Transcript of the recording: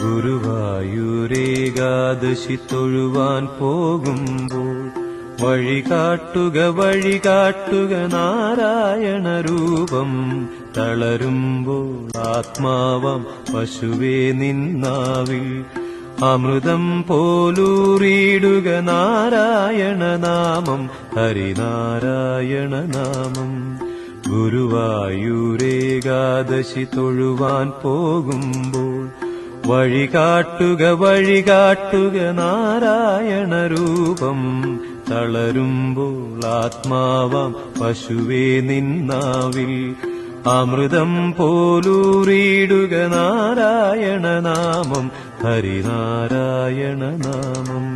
ഗുരുവായൂരേകാദശി തൊഴുവാൻ പോകുമ്പോൾ വഴികാട്ടുക നാരായണ രൂപം. തളരുമ്പോൾ ആത്മാവാം പശുവേ നിന്നാവിൽ അമൃതം പോലൂറിയിടുക നാരായണ നാമം, ഹരിനാരായണ നാമം. ഗുരുവായൂരേകാദശി തൊഴുവാൻ പോകുമ്പോൾ വഴികാട്ടുക നാരായണ രൂപം. തളരുമ്പോൾ ആത്മാവാം പശുവേ നിന്നാവിൽ അമൃതം പോലൂറിയിടുക നാരായണ നാമം, ഹരിനാരായണ നാമം.